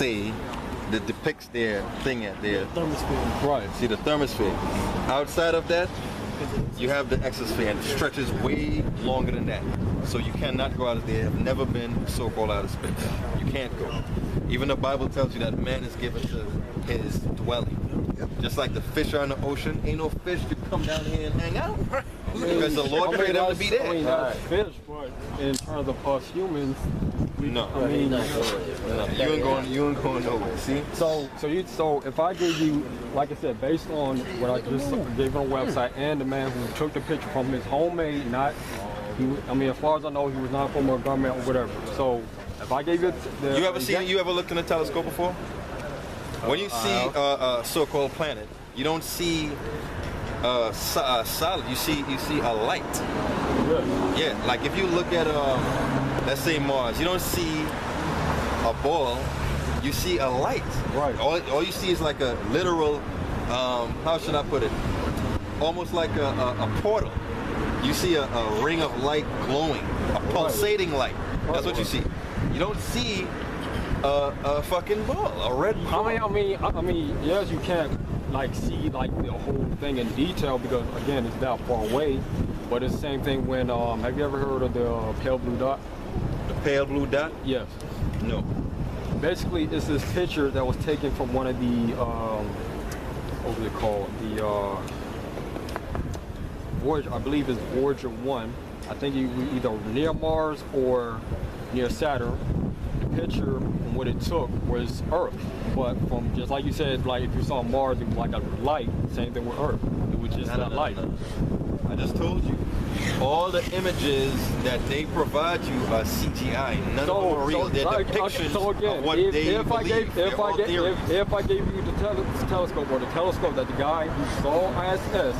say that depicts their thing at their Thermosphere. Right. see the thermosphere. Outside of that, you have the exosphere, and it stretches way longer than that. So you cannot go out of there. Have never been so-called outer space. You can't go. Even the Bible tells you that man is given to his dwelling. Just like the fish are in the ocean, ain't no fish to come down here and hang out. Because the Lord created them to be there. I mean, that's fish, but in terms of us humans, No. I mean, No, you ain't going nowhere. See? so if I gave you, like I said, based on what I just gave on the website and the man who took the picture from his homemade, not, I mean, as far as I know, he was not from a government or whatever. So if I gave you the, You ever looked in a telescope before? When you see a so-called planet, you don't see solid. You see a light. Yeah, like if you look at let's say Mars, you don't see a ball. You see a light. Right. All you see is like a literal. How should I put it? Almost like a portal. You see a ring of light glowing, a pulsating light. That's what you see. You don't see a fucking ball, a red ball. I mean, yes, you can't like see like the whole thing in detail because again, it's that far away. But it's the same thing when have you ever heard of the pale blue dot? The pale blue dot? Yes. No. Basically, it's this picture that was taken from one of the what was it called? The Voyager, I believe it's Voyager 1. I think you were either near Mars or near Saturn. The picture from what it took was Earth, but from just like you said, like if you saw Mars, it was like a light. Same thing with Earth. It was just that light. I just told you. All the images that they provide you are CGI. None of them are real. They're depictions of what they believe. If I gave you the telescope or the telescope that the guy who saw ISS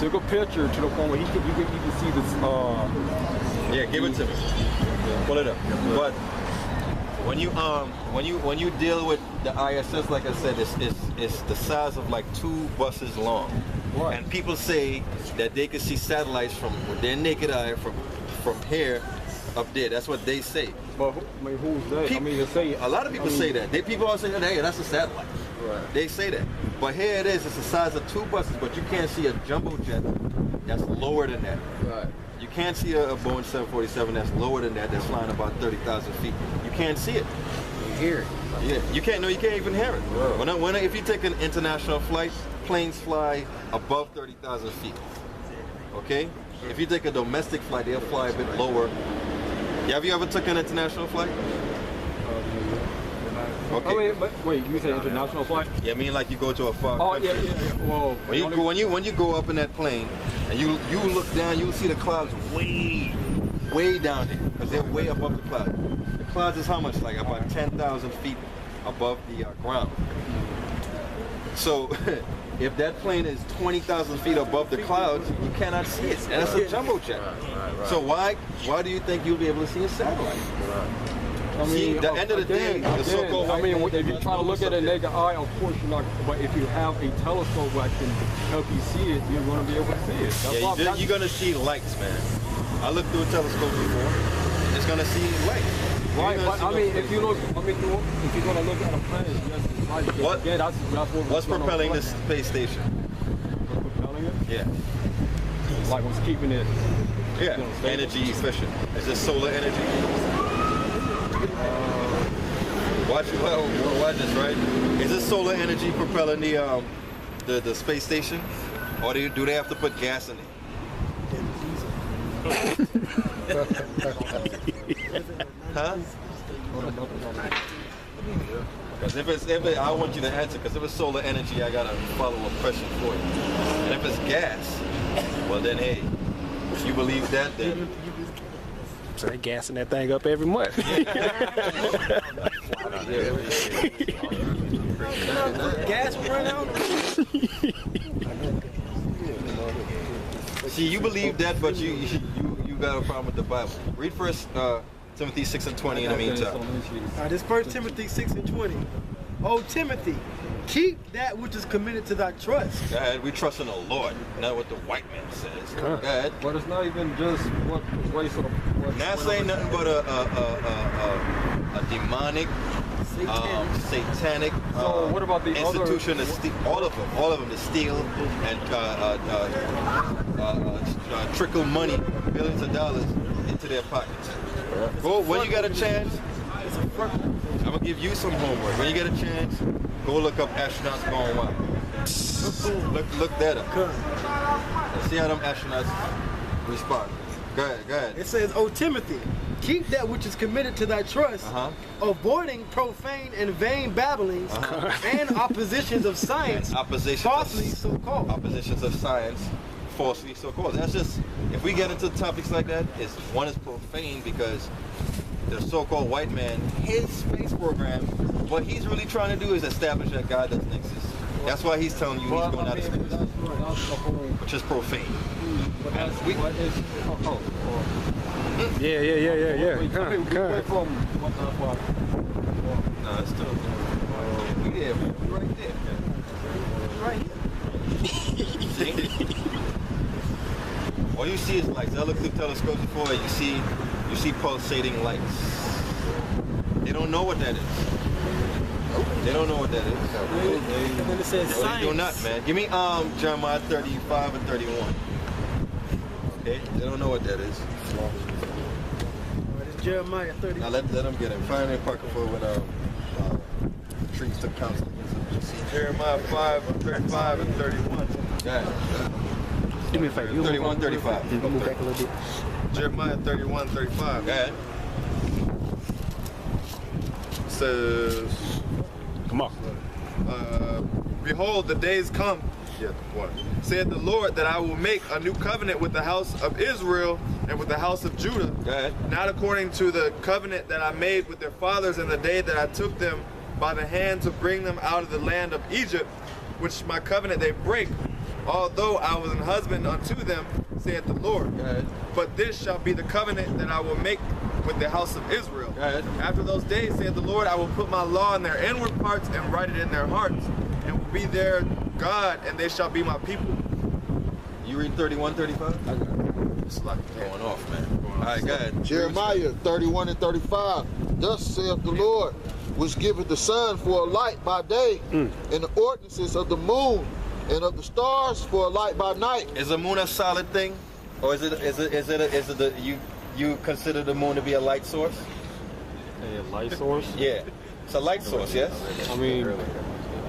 took a picture to the point where you could even see this. Yeah, give it to me. Pull it up. But when you deal with the ISS, like I said, it's the size of like 2 buses long. Right. And people say that they can see satellites from their naked eye from here up there. That's what they say. But who's they? People, they say a lot of people say that. People are saying, hey, that's a satellite. Right. They say that. But here it is. It's the size of 2 buses, but you can't see a jumbo jet that's lower than that. Right. You can't see a Boeing 747 that's lower than that, that's flying about 30,000 feet. You can't see it. You hear it. Yeah, you can't even hear it. Right. If you take an international flight, planes fly above 30,000 feet. Okay? If you take a domestic flight, they'll fly a bit lower. Have you ever took an international flight? Okay. I mean, but wait, you say international flight? Yeah, I mean like you go to a far country. Yeah. Well, when you go up in that plane and you look down, you'll see the clouds way down there because they're way above the clouds. The clouds is how much? Like about 10,000 feet above the ground. So if that plane is 20,000 feet above the clouds, you cannot see it. And it's a jumbo jet. Right. So why do you think you'll be able to see a satellite? I mean, see, the end of the day, the so-called I mean, if you try to look at a naked eye, of course you're not. But if you have a telescope that can help you see it, you're going to be able to see it. You're going to see lights, man. I looked through a telescope before. It's going to see lights. Right, but I mean, if you're going to look at a planet, yes, it's light. What? Yeah, that's what's propelling this space station? What's propelling it? Yeah. Like what's keeping it? Yeah, energy efficient. Is this solar energy? Watch this, right? Is this solar energy propelling the space station, or do they have to put gas in it? Huh? Because I want you to answer. Because if it's solar energy, I got a follow-up question for you. And if it's gas, well then, hey, if you believe that, then. So they gassing that thing up every month. Gas run out. See, you believe that, but you got a problem with the Bible. Read first Timothy 6:20 in the meantime. This 1 Timothy 6:20. Oh, Timothy, keep that which is committed to thy trust. Go ahead. We trust in the Lord, not what the white man says. Go ahead. But it's not even just what ways of. Not saying nothing but a demonic satanic. So what about the institution? All of them to steal and trickle money, billions of dollars into their pockets. Go when you get a chance. I'm gonna give you some homework. When you get a chance, go look up astronauts gone wild. Look that up. And see how them astronauts respond. Go ahead. It says, "O Timothy, keep that which is committed to thy trust, avoiding profane and vain babblings and oppositions of science, falsely so called." Oppositions of science, falsely so called. That's just, if we get into topics like that, one is profane because the so-called white man, his space program, what he's really trying to do is establish that God doesn't exist. That's why he's telling you he's going out of space, which is profane. And Yeah. No, it's still we there, we right there. Right here. All you see is lights. I looked through telescopes before. You see pulsating lights. They don't know what that is. They don't know what that is. And then it says No, science. they do not, man. Give me Jeremiah 35 and 31. Okay? They don't know what that is. It's Jeremiah 30. Now let them get it. Find a pocket for with trees to counsel. See Jeremiah 35 and 31. Yeah. Do me a favor. 31, 35. Just move back a little bit. Jeremiah 31, 35. Go ahead. Says, Come on. behold, the days come, said the Lord, that I will make a new covenant with the house of Israel and with the house of Judah, Go ahead. not according to the covenant that I made with their fathers in the day that I took them by the hand to bring them out of the land of Egypt, which my covenant they break, although I was an husband unto them, saith the Lord. Go ahead. But this shall be the covenant that I will make with the house of Israel. Go ahead. After those days, saith the Lord, I will put my law in their inward parts and write it in their hearts, and will be their God, and they shall be my people. You read 31, 35? It's like Going off, man. All right, go ahead. Jeremiah 31 and 35. Thus saith the Lord, which giveth the sun for a light by day, and the ordinances of the moon and of the stars for a light by night. Is the moon a solid thing, or is it you consider the moon to be a light source? A light source? Yeah, it's a light source. Yes. I mean,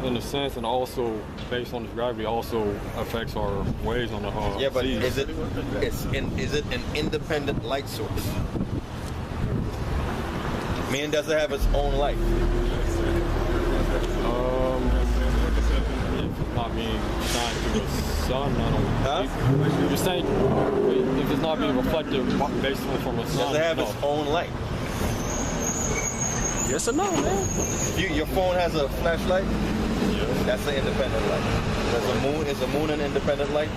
in a sense, and also based on its gravity, also affects our waves on the Yeah, but seas. is it an independent light source? Meaning, does it have its own light? If it's not being shined through the sun, I don't Huh? think. You're saying if it's not being reflected based on from the sun, Does it have no. its own light? Yes or no, man? Your phone has a flashlight. Yeah. That's an independent light. Is the moon an independent light?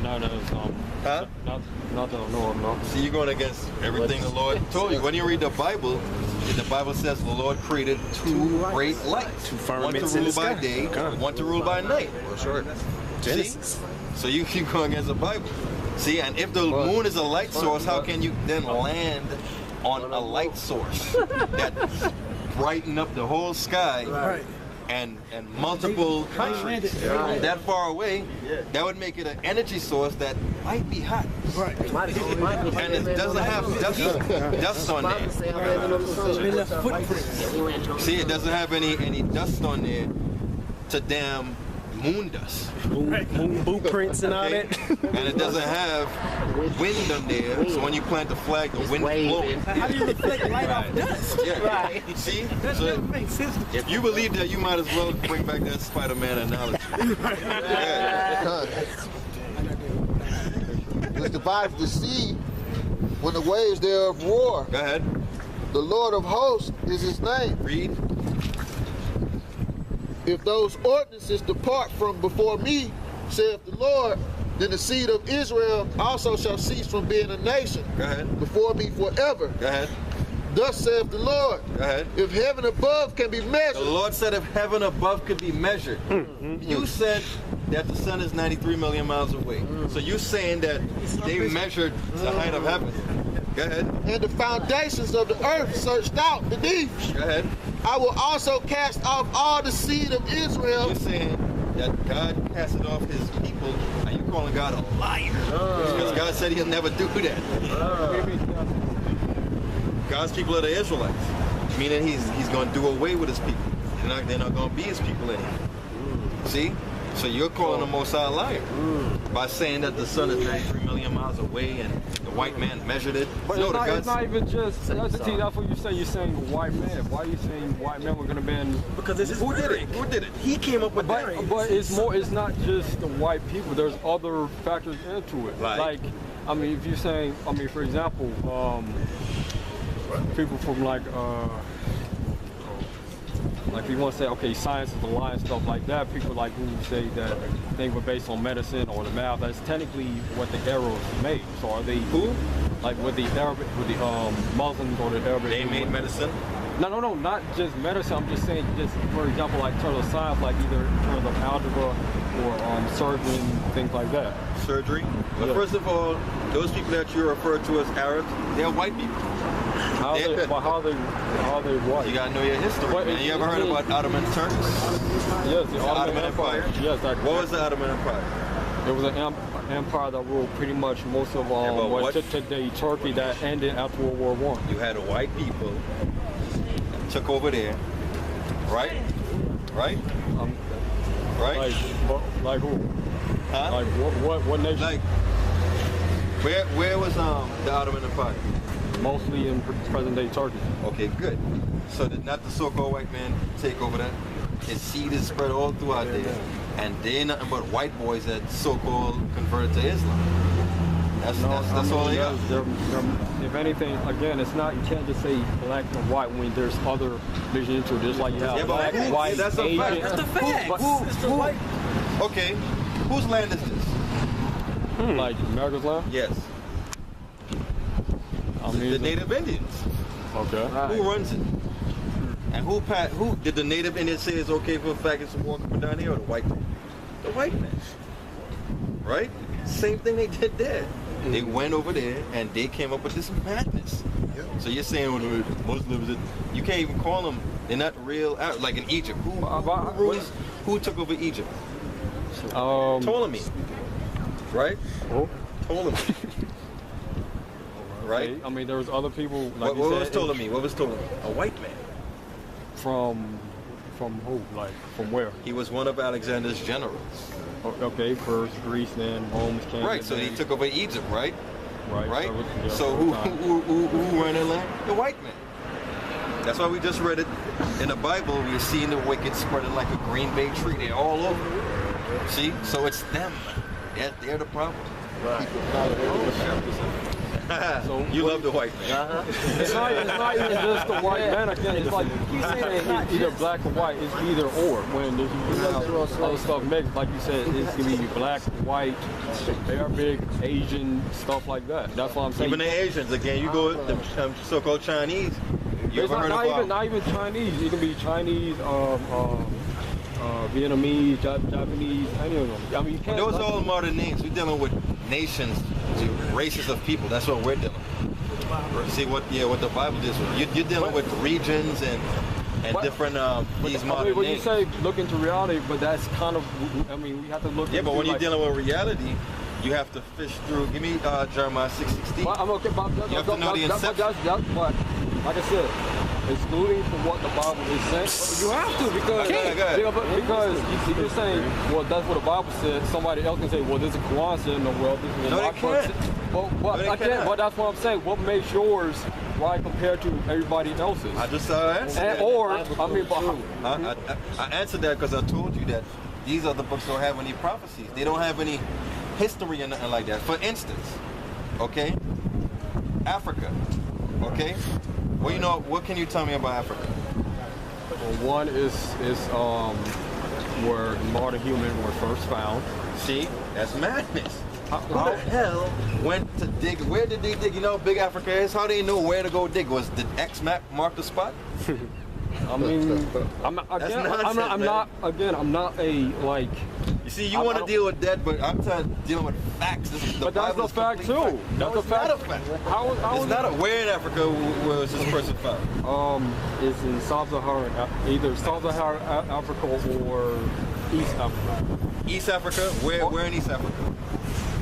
No, it's Huh? not that I know of, no. See, you're going against everything the Lord told you. When you read the Bible says the Lord created two great lights. Two One to firmaments in rule the by sky. day, Okay. one to rule by night. Sure. Genesis. So you keep going against the Bible. See, and if the moon is a light source, how can you then land on a light source that brighten up the whole sky Right. and multiple countries that far away? That would make it an energy source that might be hot. Right. And it doesn't have dust on there. They left footprints. See, it doesn't have any dust on there to damn moon dust. Moon blueprints and all Okay? that. And it doesn't have wind on there, so when you plant the flag, the wind is blowing. How do you reflect light off dust? Yeah. Right. See? That So doesn't make sense. if you believe that, you might as well bring back that Spider-Man analogy. Yeah. Which divides the sea when the waves thereof roar. Go ahead. The Lord of hosts is his name. Read. If those ordinances depart from before me, saith the Lord, then the seed of Israel also shall cease from being a nation Go ahead. before me forever. Go ahead. Thus saith the Lord, Go ahead. if heaven above can be The measured, Lord said if heaven above could be measured. You said that the sun is 93 million miles away. So you're saying that they measured the height of heaven. Go ahead. and the foundations of the earth searched out beneath. Go ahead. I will also cast off all the seed of Israel. You're saying that God casted off his people, and you calling God a liar. Because God said he'll never do that. God's people are the Israelites. Meaning he's going to do away with his people. They're not going to be his people anymore. See? So you're calling the Most High a liar by saying that the sun is 93 million miles away and the white man measured it. But No, it's not even just, that's what you say, you're saying white man. Why are you saying white men were going to ban? Because it's Who did it? Who did it? He came up with that. But it's more, it's not just the white people, there's other factors into it. Like? I mean, if you're saying, I mean, for example, people from like if you want to say, okay, science is a lie and stuff like that, people like who say that they were based on medicine or the math, that's technically what the arrows made. So are they Who? like with the Arabic, with the Muslims or the Arabic? They made medicine? No, not just medicine. I'm just saying, just for example, like in terms of science, like either in terms of algebra or surgery, things like that. Surgery? Well, Yeah. first of all, those people that you refer to as Arabs, they're white people. How are they white? You gotta know your history, What man. is- You ever heard about Ottoman Turks? Yes, the Ottoman Empire. Yes, that, What was the Ottoman Empire? it was an empire that ruled pretty much most of but what- today Turkey that ended after World War One. You had a white people that took over there, right? Right? Right? Like who? Huh? Like what nation? Like, where was the Ottoman Empire? Mostly in present day Turkey. Okay, good. So did not the so-called white man take over that? His seed is spread all throughout there, and they're nothing but white boys that so-called converted to Islam. That's all they are. If anything, again, it's not. You can't just say black and white when there's other visions into it. Just like you have Yeah, but black, who- white, that's a Asian. fact. That's the fact. But- It's the white. Okay, whose land is this? Like America's land. Yes, I mean, the Native Indians. Okay. Who runs it? And who did the Native Indians say it's okay for faggots to walk up and down here, or the white man? The white man. Right? Same thing they did there. They went over there and they came up with this madness. So you're saying when the Muslims, you can't even call them. They're not real. Like in Egypt, who took over Egypt? Ptolemy. Right? Who? Ptolemy. Right? I mean, there was other people. Like What you was said, Ptolemy? What was Ptolemy? A white man. From who? Like from where? He was one of Alexander's generals. Okay, first Greece, then Rome came. Right, so he took over Egypt, right? Right. So who ran the land? The white man. That's why we just read it in the Bible. We're seeing the wicked spreading like a green bay tree. They're all over. See? So it's them. They're the problem. So you love the white man. It's not even just the white man. Again, it's like you saying it's either black or white. It's either or. When there's other stuff mixed, like you said, it's gonna be black, white, Arabic, Asian, stuff like that. That's what I'm saying. Even the Asians, again, you go with the so-called Chinese. You It's ever heard about? not even Chinese. It can be Chinese, Vietnamese, Japanese, any of them. I mean, you can't. Those are all modern names. We're dealing with nations, races of people. That's what we're dealing with. See what the Bible deals with. You're dealing with regions and different these modern when names. you say look into reality, but that's kind of. I mean, we have to look. Yeah, but into, when you're like, dealing with reality, you have to fish through. Give me Jeremiah 6:16. Well, I'm okay, but You have to know the inception. but like I said, excluding from what the Bible is saying, you have to because Go ahead. because if you're saying, well, that's what the Bible said. Somebody else can say, well, this is Quran said, no, well, this is No, they my book can't. said. Well, No, they again, cannot. but that's what I'm saying. What makes yours right compared to everybody else's? I just answered that. I answered that because I told you that these other books don't have any prophecies. They don't have any history or nothing like that. For instance, okay, Africa, okay. Well, what can you tell me about Africa? Well, one is where modern humans were first found. See, that's madness. Who the hell went to dig? Where did they dig? You know how big Africa is? How they know where to go dig? Did X map mark the spot? I mean, I'm not a like. You see, you want to deal with that, but I'm trying to deal with facts. But that's a fact too. That's a fact. Not a fact. How It's is not it? where in Africa was this person found? It's in Sub-Saharan, either Sub-Saharan Africa or East Africa. East Africa? Where in East Africa?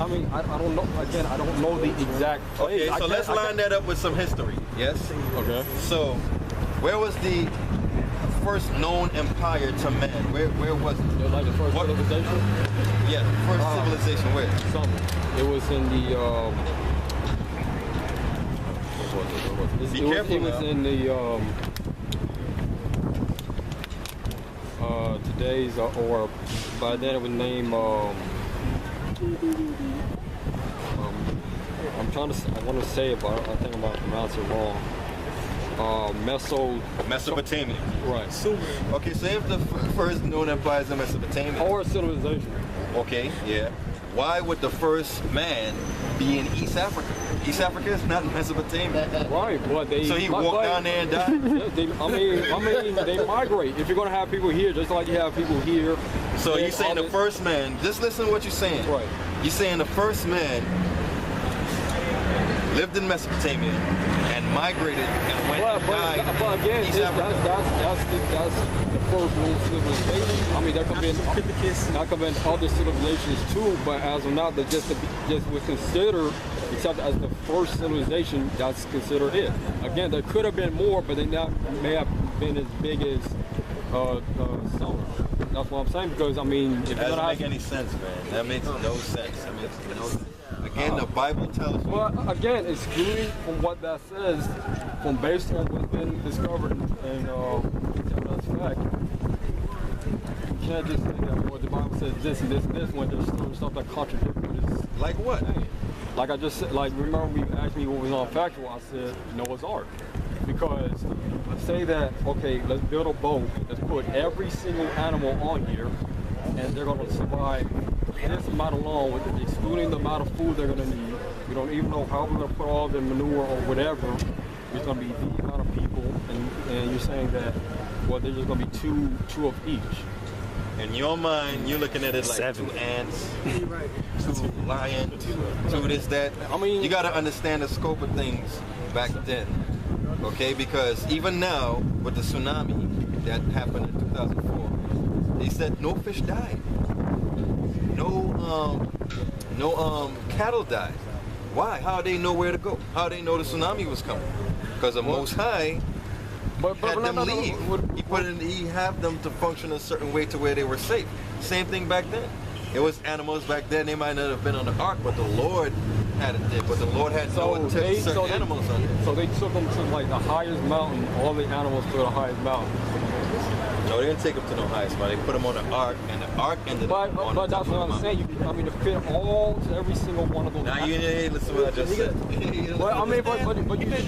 I mean, I don't know. Again, I don't know the exact place. Okay, so let's line that up with some history. Yes. Okay. So, where was the first known empire to man? Where was it? Like the first civilization? Yeah, first civilization. Where? It was in the. Be careful It was now. in the. Today's or by then it was named. I'm trying to. I want to say it, but I think I'm about to pronounce it wrong. Mesopotamia. Right. Okay, so if the first known empire is in Mesopotamia. Or civilization. Okay, yeah. Why would the first man be in East Africa? East Africa is not Mesopotamia. Right, but they. So he walked down there and died? I mean, they migrate. If you're gonna have people here, just like you have people here. So you're saying the first man, just listen to what you're saying. Right. You're saying the first man lived in Mesopotamia and migrated and went and died But again, in East Africa. that's the first known civilization. I mean, there could be other civilizations too, but as of now, they just was considered, except as the first civilization, that's considered it. Again, there could have been more, but they may have been as big as some. That's what I'm saying, because I mean, if That doesn't make any sense, man. That makes no sense. That makes no sense. Again, the Bible tells you. Well, again, excluding from what that says, from based on what's been discovered and that's fact, you can't just say that, well, the Bible says this and this and this when there's some stuff that contradicts what it's Like what? saying. Like I just said, like remember you asked me what was non-factual, I said Noah's Ark. Because say that, okay, let's build a boat, let's put every single animal on here, and they're going to survive this amount alone, with excluding the amount of food they're going to need. We don't even know how we're going to put all the manure or whatever. It's going to be the amount of people, and you're saying that, well, there's just going to be two of each. In your mind, you're looking at it like 7. 2 ants, 2 lions, 2 this, that. I mean, you got to understand the scope of things back then. Okay, because even now, with the tsunami that happened in 2004, they said no fish died. No cattle died. Why? How they know where to go? How they know the tsunami was coming? Because the Most High had them leave. He had them to function a certain way to where they were safe. Same thing back then. It was animals back then. They might not have been on the ark, but the Lord had it there. But the Lord had certain animals on it. So they took them to like the highest mountain. All the animals to the highest mountain. No, they didn't take them to no highest spot. They put them on the ark, and the ark ended up on the But top that's what of the I'm saying. mountain. I mean, to fit all to every single one of those. Now you didn't listen to what I just said. But I mean, but you did.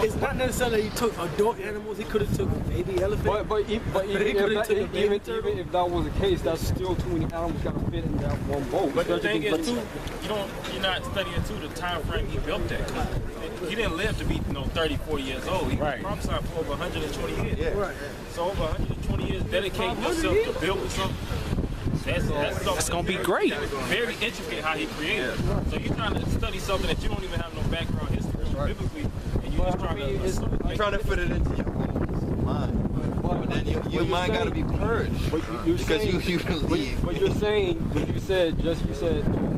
It's not necessarily he took adult animals. He could have took a baby elephant. But even if that was the case, that's still too many animals got to fit in that one boat. But the thing is, too, you're not studying too the time frame he built that. He didn't live to be 30, 40 years old. He prophesied for over 120 years. Yeah. Right. So over 120 years, dedicating yourself to building something. That's gonna be great. Very intricate how he created it. So you're trying to study something that you don't even have no background history on biblically, and you're just trying to fit it into your mind. But then your mind got to be purged because you believe. But you're saying, you said to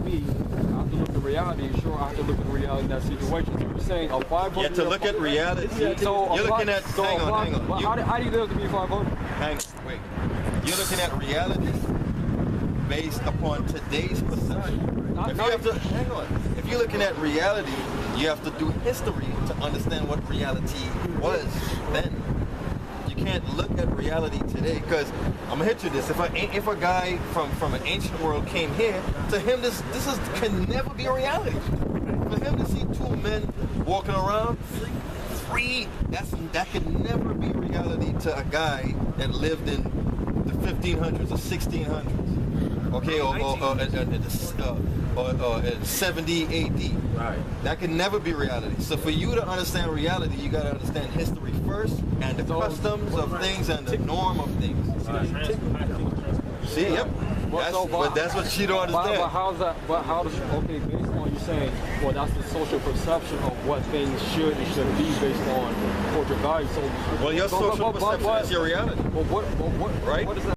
me, I have to look at reality. Sure, I have to look at reality in that situation. So you're saying a 500. Yeah, to look at reality. So You're looking at. Hang on. How do you live to be 500? Wait. You're looking at reality based upon today's perception. If you're looking at reality, you have to do history to understand what reality was then. You can't look at reality today, because I'm gonna hit you this. If a guy from an ancient world came here, to him this can never be a reality. For him to see 2 men walking around free, that can never be reality to a guy that lived in the 1500s or 1600s. okay, or 70 AD. Right. That can never be reality. So for you to understand reality, you gotta understand history first, and the customs of things and the norm of things. See, yep. But that's what you don't understand. But how's that? But how does okay? Based on you saying, well, that's the social perception of what things should and shouldn't be based on cultural values. So, Well, your social perception is your reality. Well, what right? What is that?